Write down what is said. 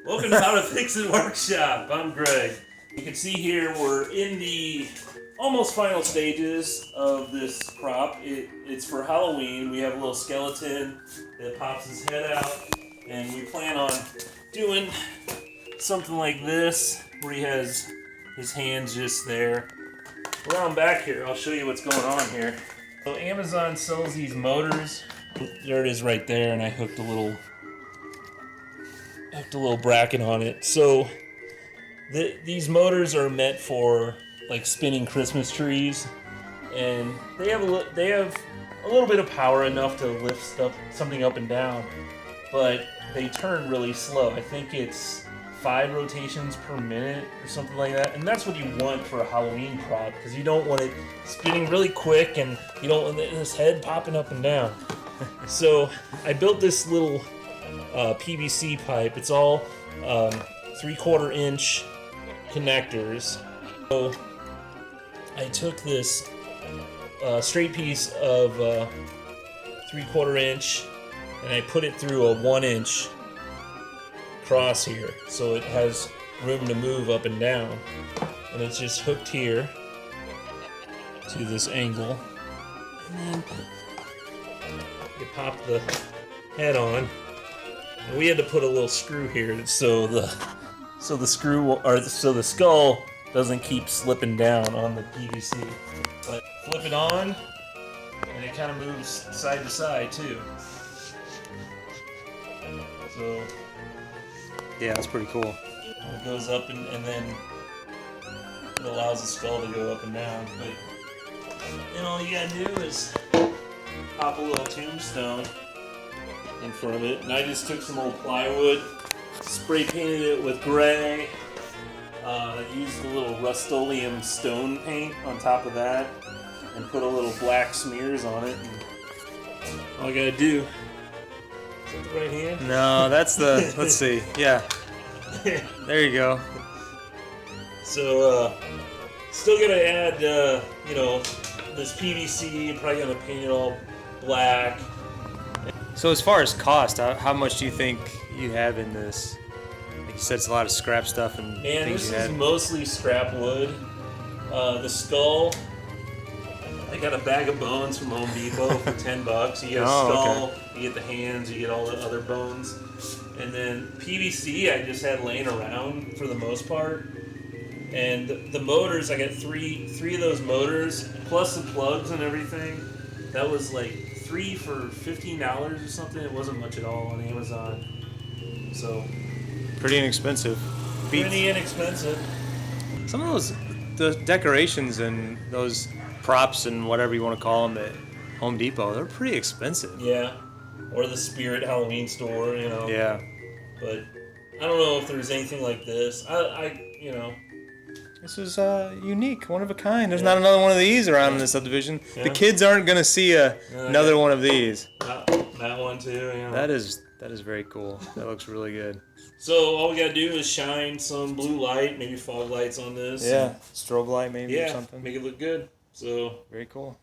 Welcome to How to Fix It Workshop. I'm Greg. You can see here we're in the almost final stages of this prop. It's for Halloween. We have a little skeleton that pops his head out, and we plan on doing something like this where he has his hands just there. Around back here, I'll show you what's going on here. So Amazon sells these motors. There it is right there, and I hooked a little bracket on it. So these motors are meant for like spinning Christmas trees, and they have a little bit of power, enough to lift something up and down, but they turn really slow. I think it's 5 rotations per minute or something like that, and that's what you want for a Halloween prop, because you don't want it spinning really quick and you don't want this head popping up and down. So I built this little PVC pipe. It's all 3/4 inch connectors. So I took this straight piece of 3/4 inch and I put it through a 1 inch cross here, so it has room to move up and down, and it's just hooked here to this angle, and then you pop the head on. And we had to put a little screw here so the skull doesn't keep slipping down on the PVC. But flip it on, and it kind of moves side to side too. So yeah, that's pretty cool. It goes up and then it allows the skull to go up and down. But then all you gotta do is pop a little tombstone in front of it. And I just took some old plywood, spray painted it with gray. I used a little Rust-Oleum stone paint on top of that, and put a little black smears on it. And all I gotta do, is that the right hand? No, that's the, let's see, yeah. There you go. So, still gonna add, this PVC, probably gonna paint it all black. So as far as cost, how much do you think you have in this? Like you said, it's a lot of scrap stuff and Man, things this you is had. mostly scrap wood. The skull, I got a bag of bones from Home Depot for $10. You get a skull, okay. You get the hands, you get all the other bones. And then PVC I just had laying around for the most part. And the motors, I got three of those motors, plus the plugs and everything. That was like 3 for $15 or something. It wasn't much at all on Amazon. So Pretty inexpensive. pretty inexpensive. Some of the decorations and those props and whatever you want to call them at Home Depot, they're pretty expensive. Yeah. Or the Spirit Halloween store, Yeah. But I don't know if there's anything like this. This was unique, one of a kind. There's not another one of these around in the subdivision. Yeah. The kids aren't going to see another one of these. That one too, That is very cool. That looks really good. So all we gotta do is shine some blue light, maybe fog lights on this. Yeah, strobe light maybe or Yeah, something. make it look good. So Very cool.